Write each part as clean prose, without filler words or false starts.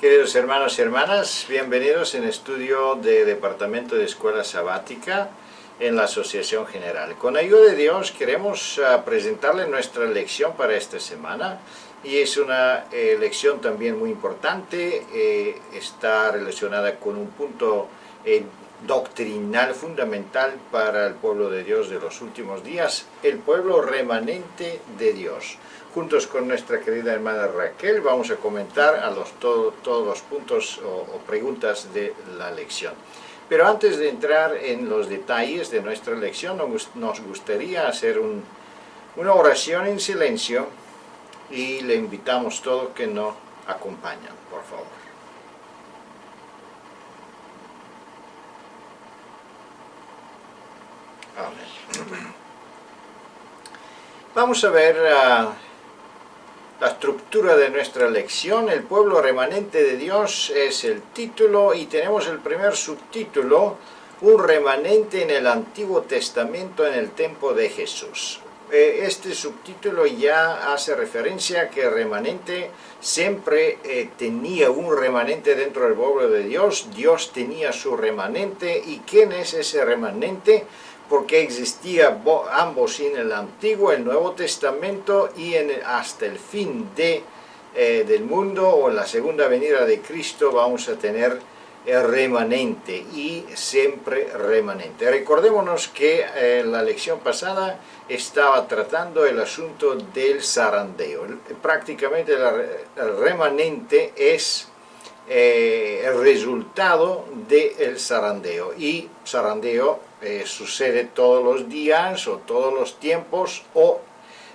Queridos hermanos y hermanas, bienvenidos en estudio de Departamento de Escuela Sabática en la Asociación General. Con ayuda de Dios queremos presentarle nuestra lección para esta semana y es una lección también muy importante, está relacionada con un punto doctrinal fundamental para el pueblo de Dios de los últimos días, el pueblo remanente de Dios. Juntos con nuestra querida hermana Raquel vamos a comentar todos los puntos o preguntas de la lección. Pero antes de entrar en los detalles de nuestra lección, nos gustaría hacer una oración en silencio y le invitamos todos que nos acompañen, por favor. Amén. Vamos a ver la estructura de nuestra lección. El pueblo remanente de Dios es el título y tenemos el primer subtítulo, un remanente en el Antiguo Testamento en el tiempo de Jesús. Este subtítulo ya hace referencia a que el remanente siempre tenía un remanente dentro del pueblo de Dios. Dios tenía su remanente. ¿Y quién es ese remanente? Porque existía ambos en el Antiguo, el Nuevo Testamento y hasta el fin del mundo o en la segunda venida de Cristo vamos a tener el remanente y siempre remanente. Recordémonos que la lección pasada estaba tratando el asunto del zarandeo. Prácticamente el remanente es el resultado del zarandeo y zarandeo sucede todos los días o todos los tiempos o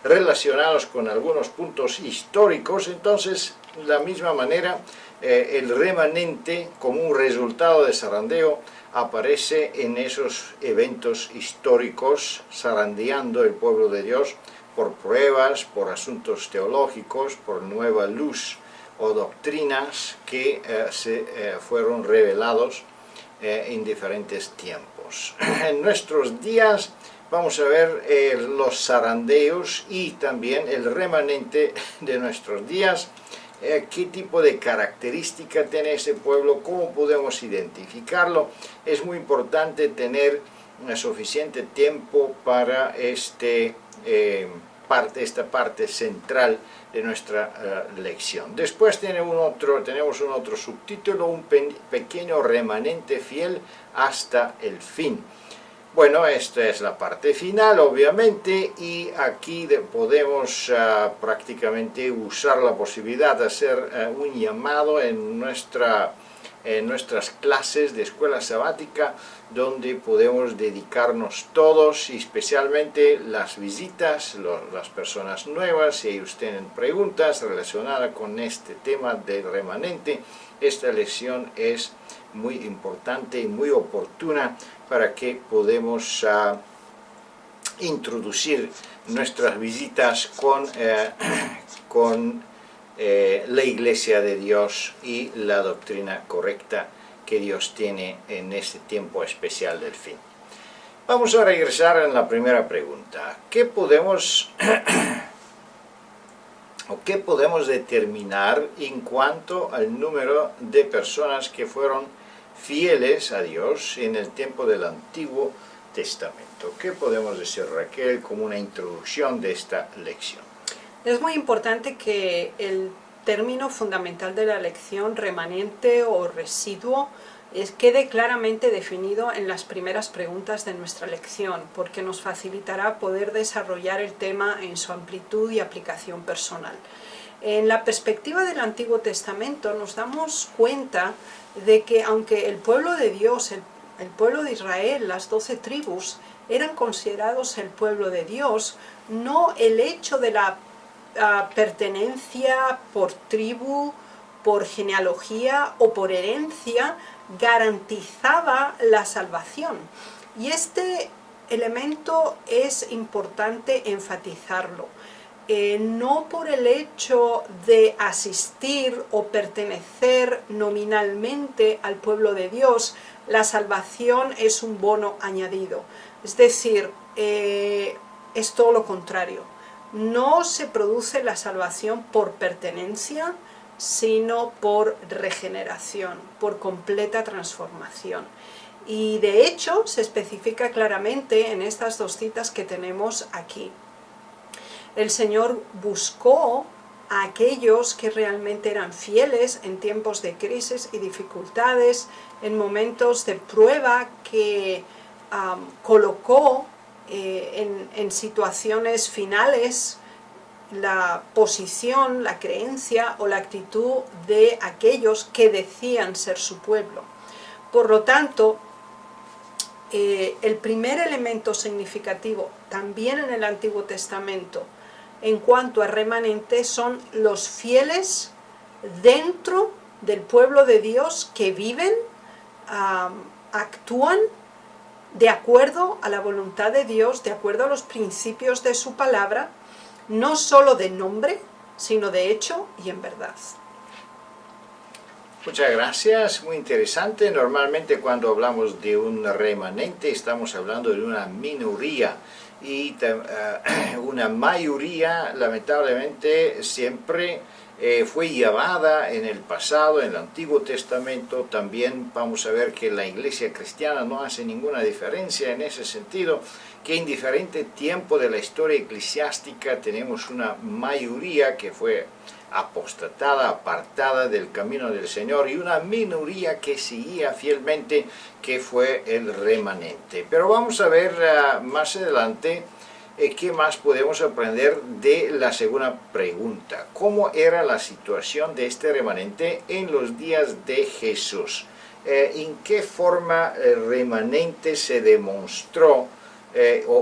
relacionados con algunos puntos históricos. Entonces, de la misma manera, el remanente como un resultado de zarandeo aparece en esos eventos históricos, zarandeando el pueblo de Dios por pruebas, por asuntos teológicos, por nueva luz o doctrinas que fueron revelados en diferentes tiempos. En nuestros días vamos a ver los zarandeos y también el remanente de nuestros días, qué tipo de característica tiene ese pueblo, cómo podemos identificarlo. Es muy importante tener suficiente tiempo para esta parte central de nuestra lección. Después tenemos un otro subtítulo, un pequeño remanente fiel hasta el fin. Bueno, esta es la parte final, obviamente, y aquí podemos prácticamente usar la posibilidad de hacer un llamado en nuestras clases de escuela sabática, donde podemos dedicarnos todos, y especialmente las visitas, las personas nuevas. Si ellos tienen preguntas relacionadas con este tema del remanente, esta lección es muy importante y muy oportuna para que podamos introducir nuestras visitas con la Iglesia de Dios y la doctrina correcta que Dios tiene en este tiempo especial del fin. Vamos a regresar a la primera pregunta. ¿Qué podemos determinar en cuanto al número de personas que fueron fieles a Dios en el tiempo del Antiguo Testamento? ¿Qué podemos decir, Raquel, como una introducción de esta lección? Es muy importante que el término fundamental de la lección, remanente o residuo, quede claramente definido en las primeras preguntas de nuestra lección, porque nos facilitará poder desarrollar el tema en su amplitud y aplicación personal. En la perspectiva del Antiguo Testamento nos damos cuenta de que aunque el pueblo de Dios, el pueblo de Israel, las 12 tribus, eran considerados el pueblo de Dios, no el hecho de la pertenencia por tribu, por genealogía o por herencia garantizaba la salvación. Y este elemento es importante enfatizarlo. No por el hecho de asistir o pertenecer nominalmente al pueblo de Dios, la salvación es un bono añadido. Es decir, es todo lo contrario. No se produce la salvación por pertenencia, sino por regeneración, por completa transformación. Y de hecho se especifica claramente en estas dos citas que tenemos aquí. El Señor buscó a aquellos que realmente eran fieles en tiempos de crisis y dificultades, en momentos de prueba, que colocó en situaciones finales la posición, la creencia o la actitud de aquellos que decían ser su pueblo. Por lo tanto, el primer elemento significativo también en el Antiguo Testamento en cuanto a remanente son los fieles dentro del pueblo de Dios que viven, actúan de acuerdo a la voluntad de Dios, de acuerdo a los principios de su palabra, no solo de nombre, sino de hecho y en verdad. Muchas gracias, muy interesante. Normalmente cuando hablamos de un remanente estamos hablando de una minoría, y una mayoría lamentablemente siempre fue llevada en el pasado, en el Antiguo Testamento. También vamos a ver que la Iglesia cristiana no hace ninguna diferencia en ese sentido, que en diferente tiempo de la historia eclesiástica tenemos una mayoría que fue apostatada, apartada del camino del Señor, y una minoría que seguía fielmente, que fue el remanente. Pero vamos a ver más adelante qué más podemos aprender de la segunda pregunta. ¿Cómo era la situación de este remanente en los días de Jesús? ¿En qué forma el remanente se demostró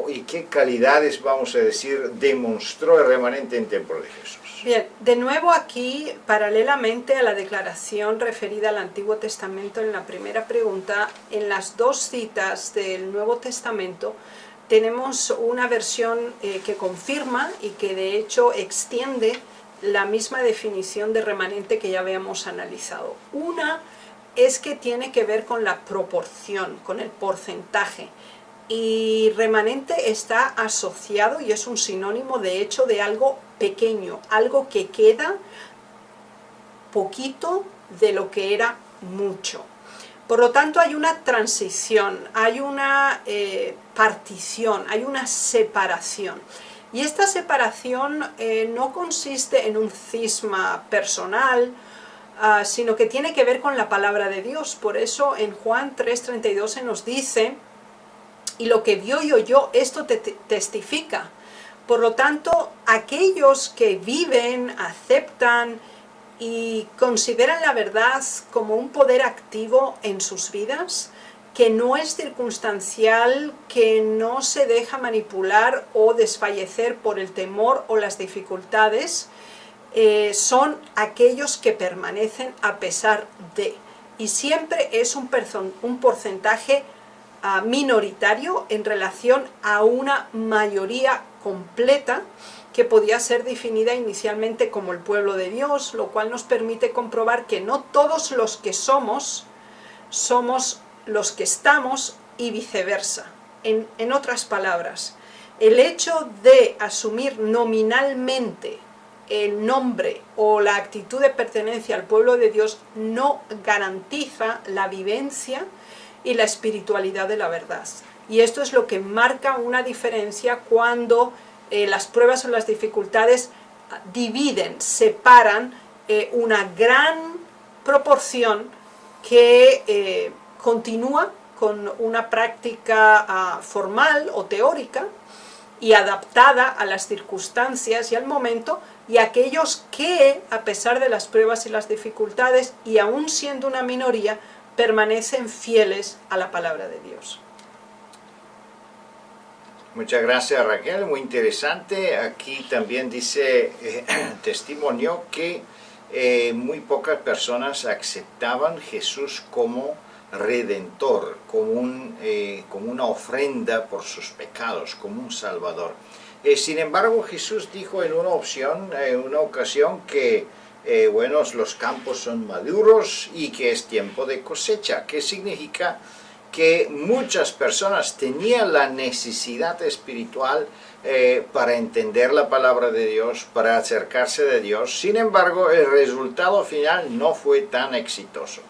y qué calidades, vamos a decir, demostró el remanente en tiempo de Jesús? Bien, de nuevo aquí, paralelamente a la declaración referida al Antiguo Testamento en la primera pregunta, en las dos citas del Nuevo Testamento tenemos una versión que confirma y que de hecho extiende la misma definición de remanente que ya habíamos analizado. Una es que tiene que ver con la proporción, con el porcentaje. Y remanente está asociado y es un sinónimo de hecho de algo pequeño, algo que queda poquito de lo que era mucho. Por lo tanto hay una transición, hay una partición, hay una separación. Y esta separación no consiste en un cisma personal, sino que tiene que ver con la palabra de Dios. Por eso en Juan 3:32 se nos dice: y lo que vio y oyó, esto testifica. Por lo tanto, aquellos que viven, aceptan y consideran la verdad como un poder activo en sus vidas, que no es circunstancial, que no se deja manipular o desfallecer por el temor o las dificultades, son aquellos que permanecen a pesar de. Y siempre es un porcentaje minoritario en relación a una mayoría completa que podía ser definida inicialmente como el pueblo de Dios, lo cual nos permite comprobar que no todos los que somos los que estamos y viceversa. En otras palabras, el hecho de asumir nominalmente el nombre o la actitud de pertenencia al pueblo de Dios no garantiza la vivencia y la espiritualidad de la verdad. Y esto es lo que marca una diferencia cuando las pruebas o las dificultades dividen, separan una gran proporción que continúa con una práctica formal o teórica y adaptada a las circunstancias y al momento, y aquellos que, a pesar de las pruebas y las dificultades, y aún siendo una minoría, permanecen fieles a la palabra de Dios. Muchas gracias, Raquel, muy interesante. Aquí también dice testimonio que muy pocas personas aceptaban Jesús como redentor, como una ofrenda por sus pecados, como un salvador. Sin embargo, Jesús dijo en una ocasión que los campos son maduros y que es tiempo de cosecha. ¿Qué significa que muchas personas tenían la necesidad espiritual para entender la palabra de Dios, para acercarse de Dios. Sin embargo, el resultado final no fue tan exitoso.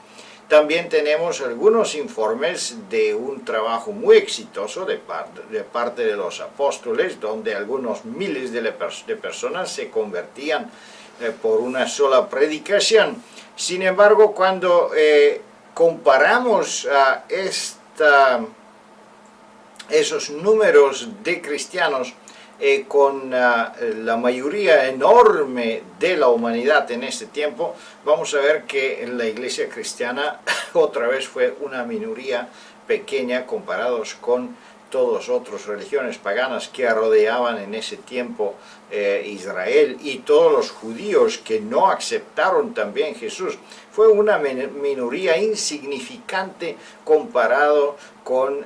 También tenemos algunos informes de un trabajo muy exitoso de parte de los apóstoles, donde algunos miles de personas se convertían por una sola predicación. Sin embargo, cuando comparamos a esos números de cristianos con la mayoría enorme de la humanidad en este tiempo, vamos a ver que la iglesia cristiana otra vez fue una minoría pequeña comparados con todas otras religiones paganas que rodeaban en ese tiempo Israel, y todos los judíos que no aceptaron también Jesús. Fue una minoría insignificante comparado con,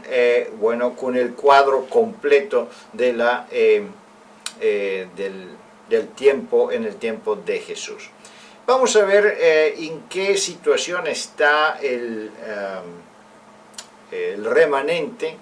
con el cuadro completo de del tiempo, en el tiempo de Jesús. Vamos a ver en qué situación está el remanente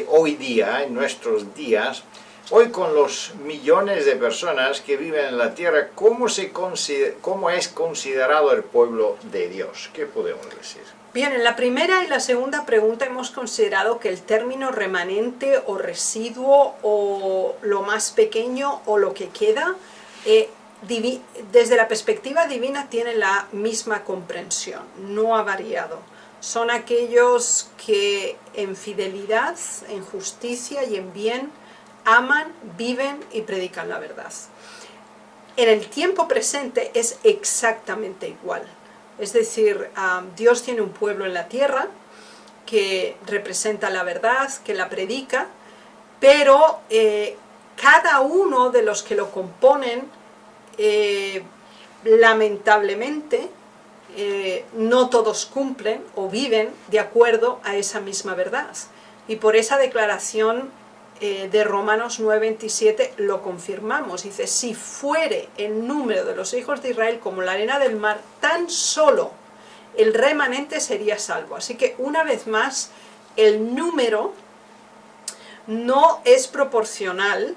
hoy día, en nuestros días. Hoy, con los millones de personas que viven en la tierra, ¿cómo es considerado el pueblo de Dios? ¿Qué podemos decir? Bien, en la primera y la segunda pregunta hemos considerado que el término remanente o residuo o lo más pequeño o lo que queda, desde la perspectiva divina tiene la misma comprensión, no ha variado. Son aquellos que en fidelidad, en justicia y en bien aman, viven y predican la verdad. En el tiempo presente es exactamente igual. Es decir, Dios tiene un pueblo en la tierra que representa la verdad, que la predica, pero cada uno de los que lo componen, lamentablemente, no todos cumplen o viven de acuerdo a esa misma verdad. Y por esa declaración de Romanos 9:27 lo confirmamos. Dice: si fuere el número de los hijos de Israel como la arena del mar, tan solo el remanente sería salvo. Así que, una vez más, el número no es proporcional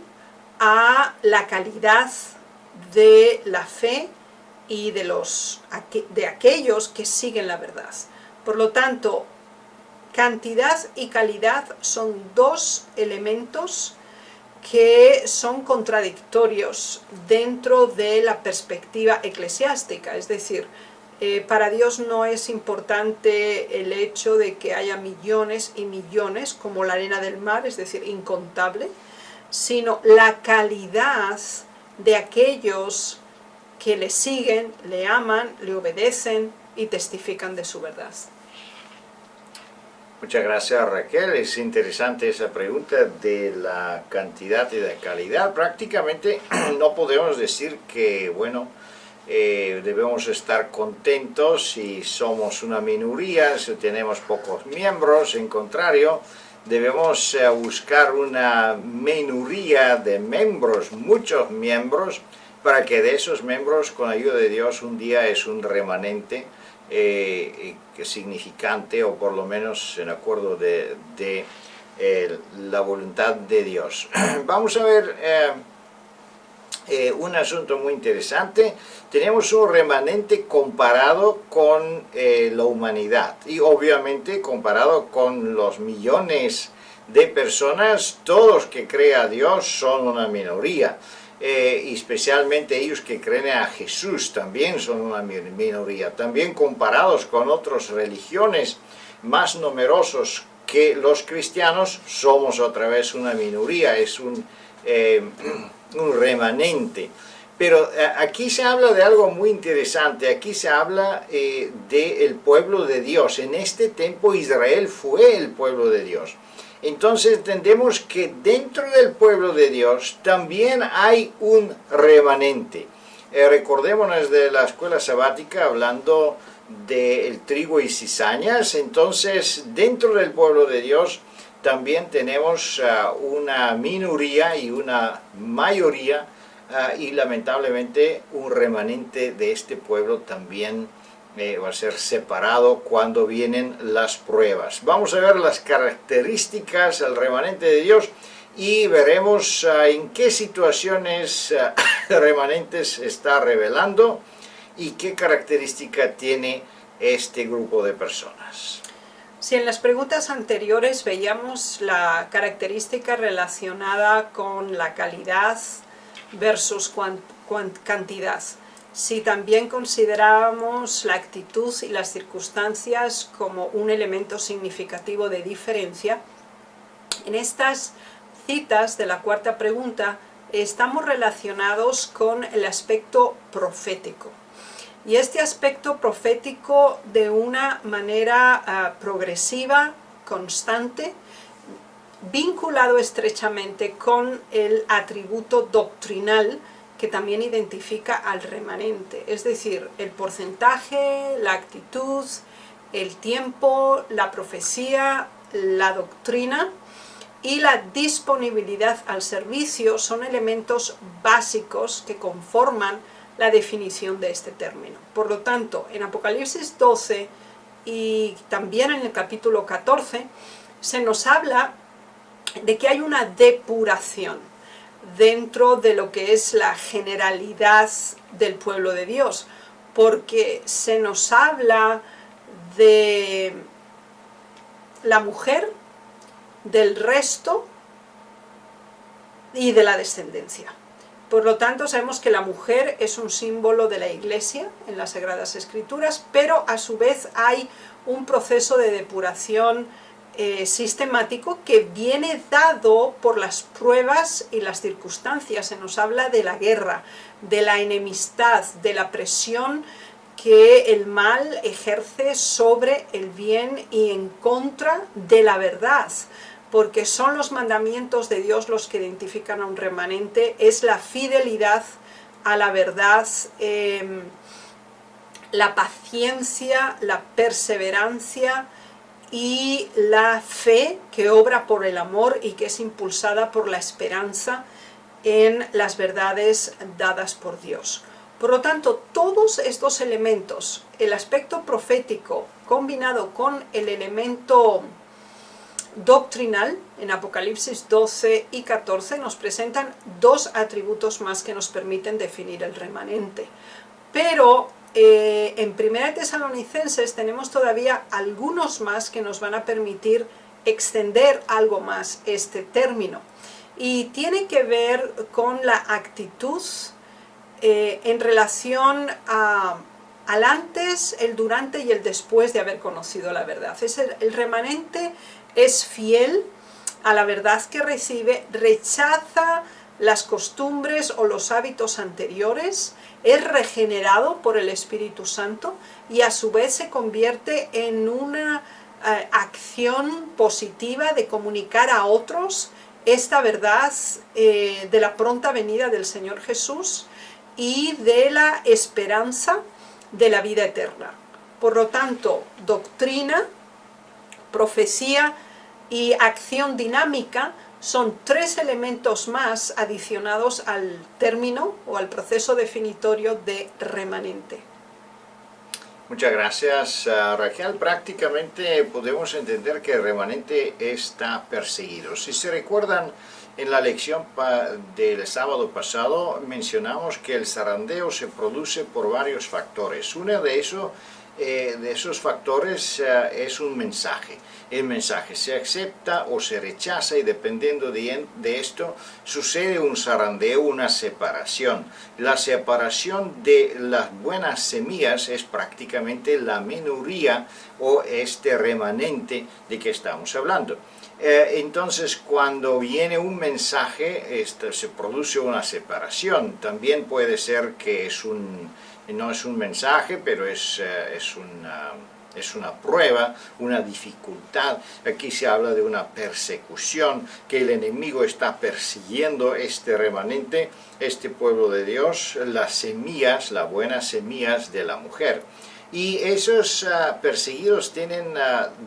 a la calidad de la fe y de aquellos que siguen la verdad. Por lo tanto, cantidad y calidad son dos elementos que son contradictorios dentro de la perspectiva eclesiástica. Es decir, para Dios no es importante el hecho de que haya millones y millones como la arena del mar, es decir, incontable, sino la calidad de aquellos que le siguen, le aman, le obedecen y testifican de su verdad. Muchas gracias, Raquel. Es interesante esa pregunta de la cantidad y de calidad. Prácticamente no podemos decir que, debemos estar contentos si somos una minoría, si tenemos pocos miembros. En contrario, debemos buscar una minoría de miembros, muchos miembros, para que de esos miembros, con la ayuda de Dios, un día es un remanente significante, o por lo menos en acuerdo de la voluntad de Dios. Vamos a ver un asunto muy interesante. Tenemos un remanente comparado con la humanidad, y obviamente comparado con los millones de personas. Todos que creen a Dios son una minoría. Y especialmente ellos que creen a Jesús también son una minoría. También comparados con otras religiones más numerosos que los cristianos, somos otra vez una minoría, es un remanente. Pero aquí se habla de algo muy interesante. Aquí se habla del pueblo de Dios. En este tiempo Israel fue el pueblo de Dios. Entonces entendemos que dentro del pueblo de Dios también hay un remanente. Recordémonos de la escuela sabática hablando del trigo y cizañas. Entonces, dentro del pueblo de Dios también tenemos una minoría y una mayoría, y lamentablemente un remanente de este pueblo también va a ser separado cuando vienen las pruebas. Vamos a ver las características del remanente de Dios y veremos en qué situaciones remanentes se está revelando y qué característica tiene este grupo de personas. Si en las preguntas anteriores veíamos la característica relacionada con la calidad versus cantidad, si también considerábamos la actitud y las circunstancias como un elemento significativo de diferencia, en estas citas de la cuarta pregunta estamos relacionados con el aspecto profético. Y este aspecto profético de una manera progresiva, constante, vinculado estrechamente con el atributo doctrinal que también identifica al remanente, es decir, el porcentaje, la actitud, el tiempo, la profecía, la doctrina y la disponibilidad al servicio son elementos básicos que conforman la definición de este término. Por lo tanto, en Apocalipsis 12 y también en el capítulo 14 se nos habla de que hay una depuración dentro de lo que es la generalidad del pueblo de Dios, porque se nos habla de la mujer, del resto y de la descendencia. Por lo tanto, sabemos que la mujer es un símbolo de la Iglesia en las Sagradas Escrituras, pero a su vez hay un proceso de depuración sistemático que viene dado por las pruebas y las circunstancias. Se nos habla de la guerra, de la enemistad, de la presión que el mal ejerce sobre el bien y en contra de la verdad, porque son los mandamientos de Dios los que identifican a un remanente, es la fidelidad a la verdad, la paciencia, la perseverancia y la fe que obra por el amor y que es impulsada por la esperanza en las verdades dadas por Dios. Por lo tanto, todos estos elementos, el aspecto profético combinado con el elemento doctrinal, en Apocalipsis 12 y 14 nos presentan dos atributos más que nos permiten definir el remanente. Pero en 1 Tesalonicenses tenemos todavía algunos más que nos van a permitir extender algo más este término. Y tiene que ver con la actitud en relación al antes, el durante y el después de haber conocido la verdad. El remanente es fiel a la verdad que recibe, rechaza las costumbres o los hábitos anteriores, es regenerado por el Espíritu Santo y a su vez se convierte en una acción positiva de comunicar a otros esta verdad de la pronta venida del Señor Jesús y de la esperanza de la vida eterna. Por lo tanto, doctrina, profecía y acción dinámica son tres elementos más adicionados al término o al proceso definitorio de remanente. Muchas gracias, Raquel. Prácticamente podemos entender que el remanente está perseguido. Si se recuerdan, en la lección del sábado pasado mencionamos que el zarandeo se produce por varios factores. Uno de esos factores es un mensaje. El mensaje se acepta o se rechaza y dependiendo de esto sucede un zarandeo, una separación. La separación de las buenas semillas es prácticamente la minoría o este remanente de que estamos hablando. Entonces cuando viene un mensaje se produce una separación. También puede ser que no es un mensaje, pero es una prueba, una dificultad. Aquí se habla de una persecución, que el enemigo está persiguiendo este remanente, este pueblo de Dios, las semillas, las buenas semillas de la mujer. Y esos perseguidos tienen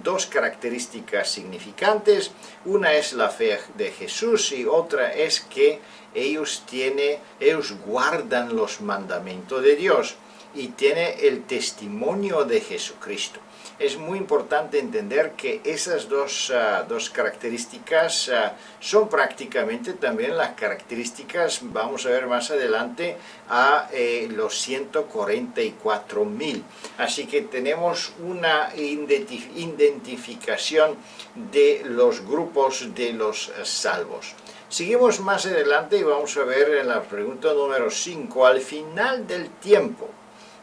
dos características significantes. Una es la fe de Jesús y otra es que ellos guardan los mandamientos de Dios. y tiene el testimonio de Jesucristo. Es muy importante entender que esas dos características son prácticamente también las características, vamos a ver más adelante, a los 144.000. Así que tenemos una identificación de los grupos de los salvos. Seguimos más adelante y vamos a ver en la pregunta número 5, al final del tiempo,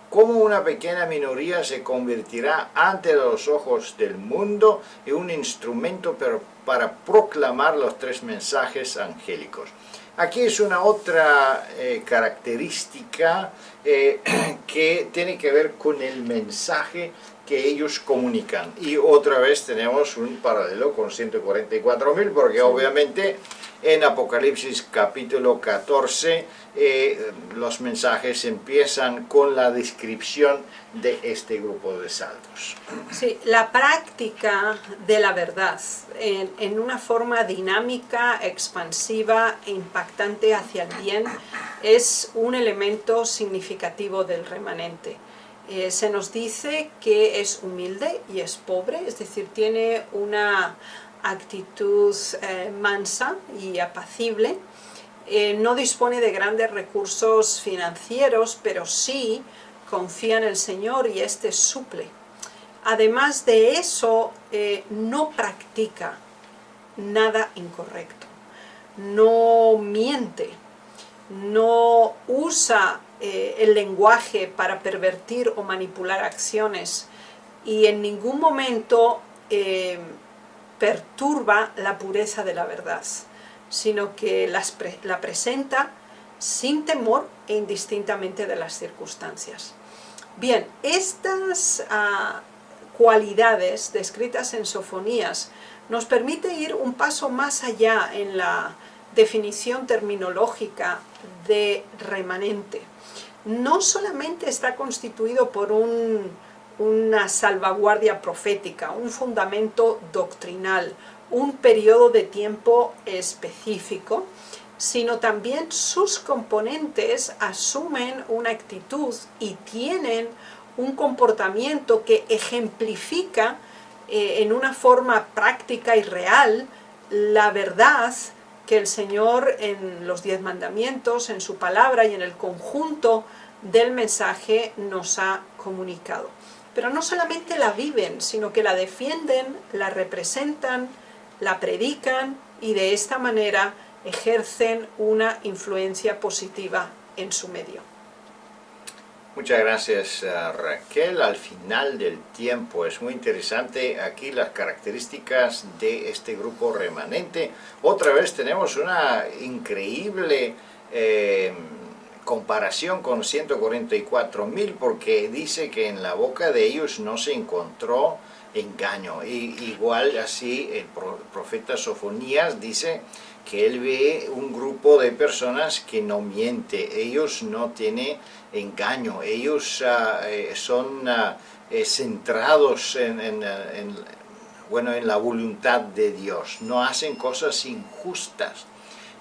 cómo una pequeña minoría se convertirá ante los ojos del mundo en un instrumento para proclamar los 3 mensajes angélicos. Aquí es una otra característica que tiene que ver con el mensaje que ellos comunican. Y otra vez tenemos un paralelo con 144.000, porque obviamente en Apocalipsis capítulo 14 los mensajes empiezan con la descripción de este grupo de salvos. Sí, la práctica de la verdad en una forma dinámica, expansiva e impactante hacia el bien es un elemento significativo del remanente. Se nos dice que es humilde y es pobre, es decir, tiene una actitud mansa y apacible. No dispone de grandes recursos financieros, pero sí confía en el Señor y éste suple. Además de eso, no practica nada incorrecto, no miente, no usa el lenguaje para pervertir o manipular acciones y en ningún momento perturba la pureza de la verdad, sino que la presenta sin temor e indistintamente de las circunstancias. Bien, estas cualidades descritas en Sofonías nos permite ir un paso más allá en la definición terminológica de remanente. No solamente está constituido por una salvaguardia profética, un fundamento doctrinal, un periodo de tiempo específico, sino también sus componentes asumen una actitud y tienen un comportamiento que ejemplifica en una forma práctica y real la verdad que el Señor en los 10 mandamientos, en su palabra y en el conjunto del mensaje nos ha comunicado. Pero no solamente la viven, sino que la defienden, la representan, la predican y de esta manera ejercen una influencia positiva en su medio. Muchas gracias, Raquel. Al final del tiempo es muy interesante aquí las características de este grupo remanente. Otra vez tenemos una increíble comparación con 144.000, porque dice que en la boca de ellos no se encontró engaño. Igual así el profeta Sofonías dice que él ve un grupo de personas que no miente, ellos no tienen engaño, ellos son centrados en la voluntad de Dios, no hacen cosas injustas.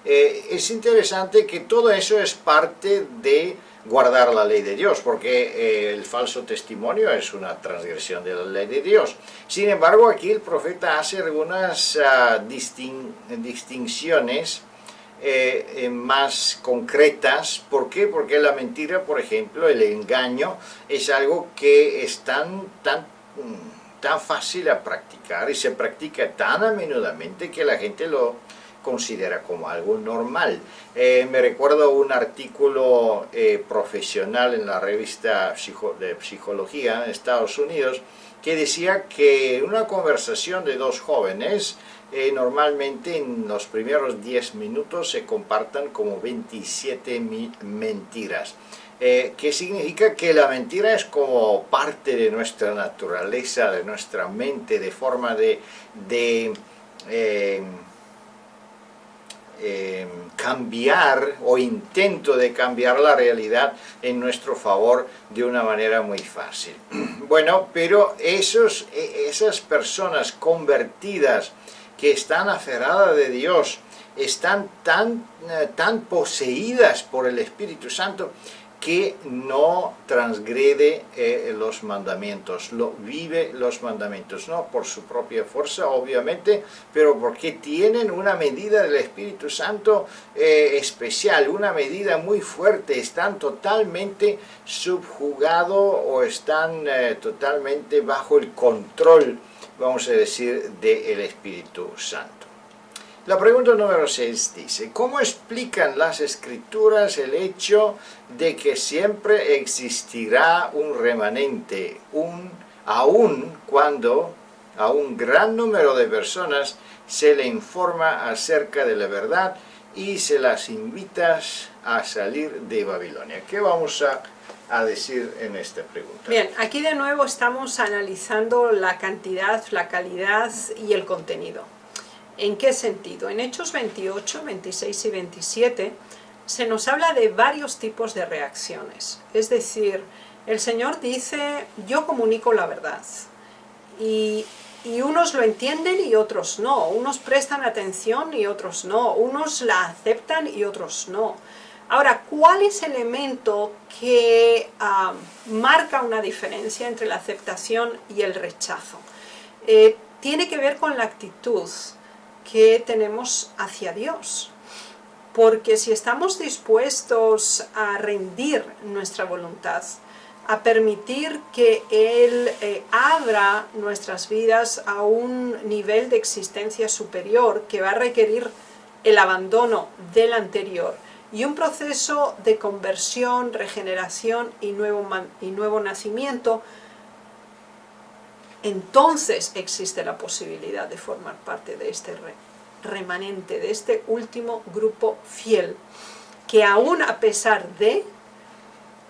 Es interesante que todo eso es parte de guardar la ley de Dios, porque el falso testimonio es una transgresión de la ley de Dios. Sin embargo, aquí el profeta hace algunas distinciones más concretas. ¿Por qué? Porque la mentira, por ejemplo, el engaño, es algo que es tan fácil a practicar y se practica tan a menudamente que la gente lo considera como algo normal. Me recuerdo un artículo profesional en la revista de Psicología en Estados Unidos que decía que en una conversación de dos jóvenes normalmente en los primeros 10 minutos se compartan como 27 mentiras. Que significa que la mentira es como parte de nuestra naturaleza, de nuestra mente, de forma de cambiar o intento de cambiar la realidad en nuestro favor de una manera muy fácil. Bueno, pero esas personas convertidas que están aferradas de Dios, están tan poseídas por el Espíritu Santo que no transgrede los mandamientos, vive los mandamientos, no por su propia fuerza, obviamente, pero porque tienen una medida del Espíritu Santo especial, una medida muy fuerte, están totalmente subjugados o están totalmente bajo el control, vamos a decir, del Espíritu Santo. La pregunta número 6 dice, ¿cómo explican las Escrituras el hecho de que siempre existirá un remanente, aun cuando a un gran número de personas se le informa acerca de la verdad y se las invita a salir de Babilonia? ¿Qué vamos a decir en esta pregunta? Bien, aquí de nuevo estamos analizando la cantidad, la calidad y el contenido. ¿En qué sentido? En Hechos 28, 26 y 27 se nos habla de varios tipos de reacciones. Es decir, el Señor dice, yo comunico la verdad. Y unos lo entienden y otros no. Unos prestan atención y otros no. Unos la aceptan y otros no. Ahora, ¿cuál es el elemento que marca una diferencia entre la aceptación y el rechazo? Tiene que ver con la actitud que tenemos hacia Dios. Porque si estamos dispuestos a rendir nuestra voluntad, a permitir que Él abra nuestras vidas a un nivel de existencia superior que va a requerir el abandono del anterior y un proceso de conversión, regeneración y nuevo nacimiento, entonces existe la posibilidad de formar parte de este remanente, de este último grupo fiel, que aún a pesar de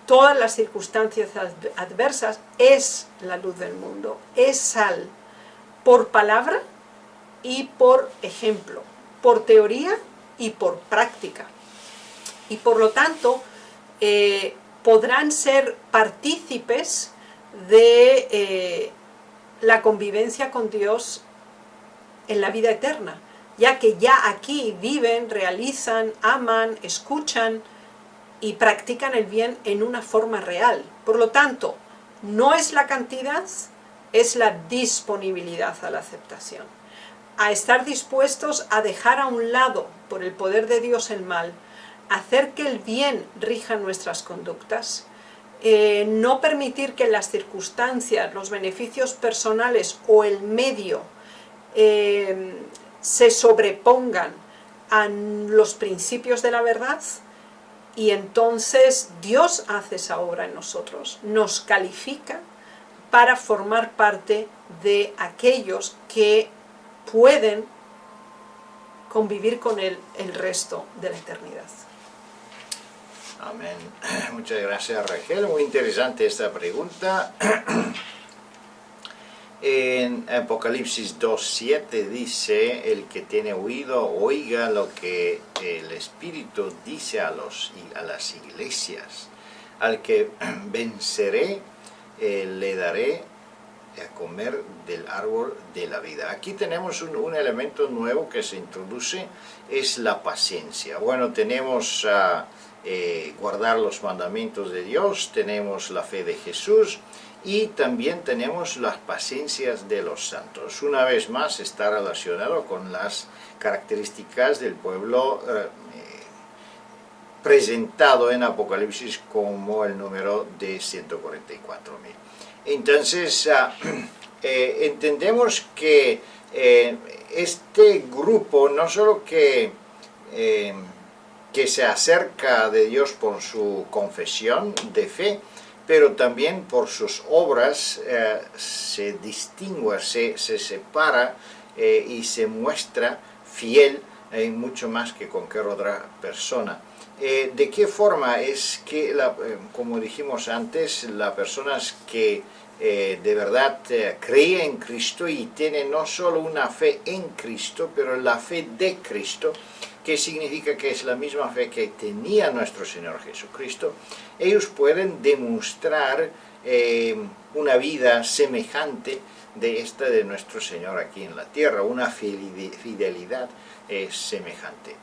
todas las circunstancias adversas, es la luz del mundo, es sal, por palabra y por ejemplo, por teoría y por práctica. Y por lo tanto, podrán ser partícipes de la convivencia con Dios en la vida eterna, ya que ya aquí viven, realizan, aman, escuchan y practican el bien en una forma real. Por lo tanto, no es la cantidad, es la disponibilidad a la aceptación, a estar dispuestos a dejar a un lado, por el poder de Dios, el mal, hacer que el bien rija nuestras conductas, no permitir que las circunstancias, los beneficios personales o el medio se sobrepongan a los principios de la verdad, y entonces Dios hace esa obra en nosotros, nos califica para formar parte de aquellos que pueden convivir con Él el resto de la eternidad. Amén. Muchas gracias, Raquel. Muy interesante esta pregunta. En Apocalipsis 2:7 dice, el que tiene oído, oiga lo que el Espíritu dice a las iglesias. Al que venceré, le daré a comer del árbol de la vida. Aquí tenemos un elemento nuevo que se introduce, es la paciencia. Bueno, tenemos guardar los mandamientos de Dios, tenemos la fe de Jesús y también tenemos las paciencias de los santos. Una vez más está relacionado con las características del pueblo presentado en Apocalipsis como el número de 144.000. Entonces, entendemos que este grupo no solo que se acerca de Dios por su confesión de fe, pero también por sus obras se distingue, se separa y se muestra fiel mucho más que cualquier otra persona. ¿De qué forma? Es que, como dijimos antes, las personas que de verdad creen en Cristo y tienen no solo una fe en Cristo, pero la fe de Cristo, que significa que es la misma fe que tenía nuestro Señor Jesucristo, ellos pueden demostrar una vida semejante de esta de nuestro Señor aquí en la tierra, una fidelidad semejante.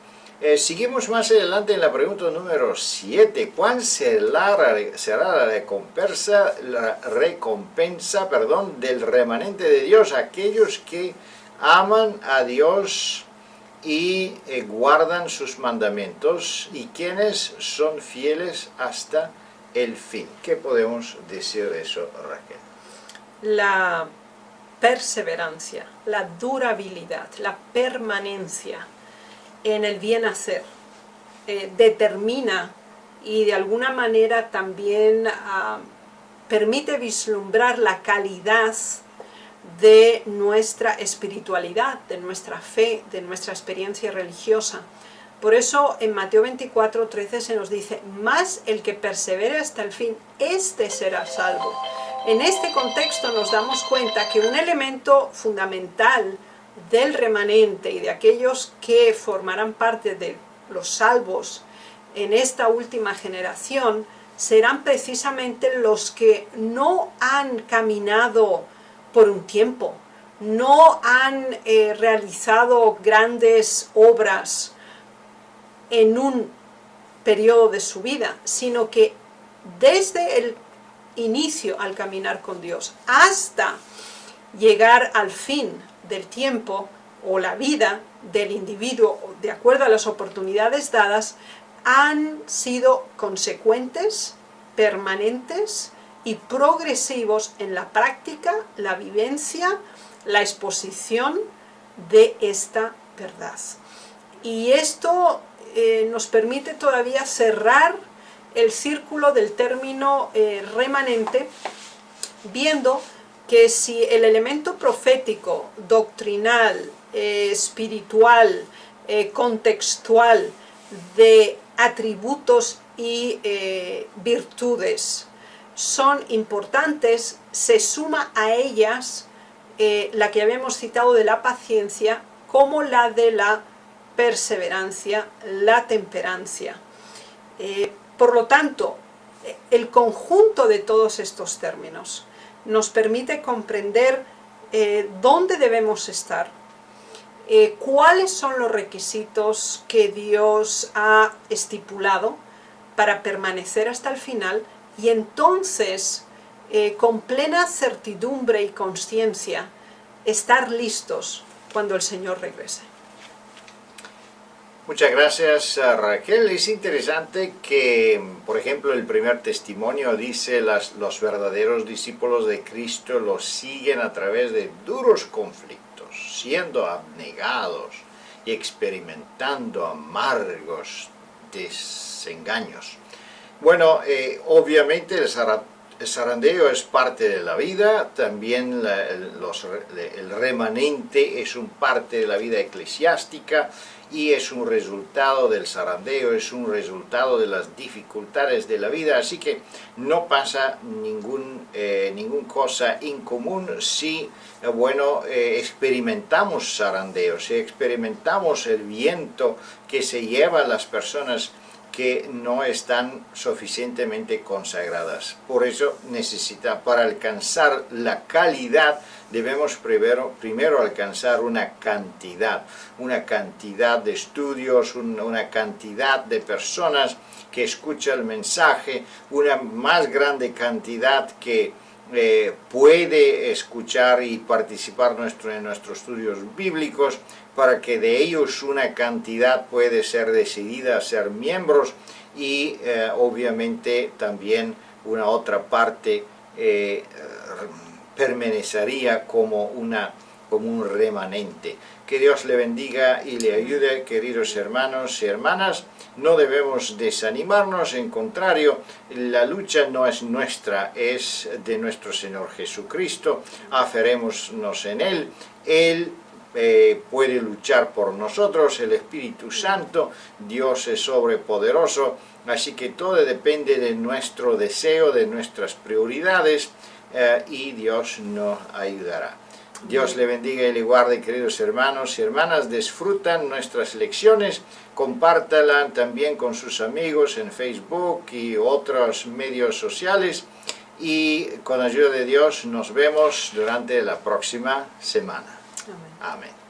Seguimos más adelante en la pregunta número 7. ¿Cuál será la recompensa, del remanente de Dios? Aquellos que aman a Dios y guardan sus mandamientos, y quienes son fieles hasta el fin. ¿Qué podemos decir de eso, Raquel? La perseverancia, la durabilidad, la permanencia en el bien hacer determina y de alguna manera también permite vislumbrar la calidad de nuestra espiritualidad, de nuestra fe, de nuestra experiencia religiosa. Por eso en Mateo 24:13 se nos dice: «Mas el que persevere hasta el fin, éste será salvo». En este contexto nos damos cuenta que un elemento fundamental del remanente y de aquellos que formarán parte de los salvos en esta última generación serán precisamente los que no han caminado por un tiempo, no han realizado grandes obras en un periodo de su vida, sino que desde el inicio al caminar con Dios hasta llegar al fin del tiempo o la vida del individuo, de acuerdo a las oportunidades dadas, han sido consecuentes, permanentes y progresivos en la práctica, la vivencia, la exposición de esta verdad. Y esto nos permite todavía cerrar el círculo del término remanente, viendo que si el elemento profético, doctrinal, espiritual, contextual, de atributos y virtudes son importantes, se suma a ellas la que habíamos citado de la paciencia, como la de la perseverancia, la temperancia. Por lo tanto, el conjunto de todos estos términos nos permite comprender dónde debemos estar, cuáles son los requisitos que Dios ha estipulado para permanecer hasta el final, y entonces, con plena certidumbre y conciencia, estar listos cuando el Señor regrese. Muchas gracias, Raquel. Es interesante que, por ejemplo, el primer testimonio dice: los verdaderos discípulos de Cristo los siguen a través de duros conflictos, siendo abnegados y experimentando amargos desengaños. Bueno, obviamente el zarandeo es parte de la vida, también el remanente es un parte de la vida eclesiástica, y es un resultado del zarandeo, es un resultado de las dificultades de la vida, así que no pasa ningún cosa incomún si experimentamos zarandeo, si experimentamos el viento que se lleva a las personas que no están suficientemente consagradas. Por eso para alcanzar la calidad, debemos primero alcanzar una cantidad de estudios, una cantidad de personas que escuchan el mensaje, una más grande cantidad que puede escuchar y participar en nuestros estudios bíblicos, para que de ellos una cantidad puede ser decidida a ser miembros, y obviamente también una otra parte permanecería como un remanente. Que Dios le bendiga y le ayude, queridos hermanos y hermanas. No debemos desanimarnos, en contrario, la lucha no es nuestra, es de nuestro Señor Jesucristo. Aferrémonos en Él. Él puede luchar por nosotros, el Espíritu Santo, Dios es sobrepoderoso, así que todo depende de nuestro deseo, de nuestras prioridades, y Dios nos ayudará. Dios le bendiga y le guarde, queridos hermanos y hermanas. Disfrutan nuestras lecciones, compártanlas también con sus amigos en Facebook y otros medios sociales, y con la ayuda de Dios nos vemos durante la próxima semana. Amén. Amén.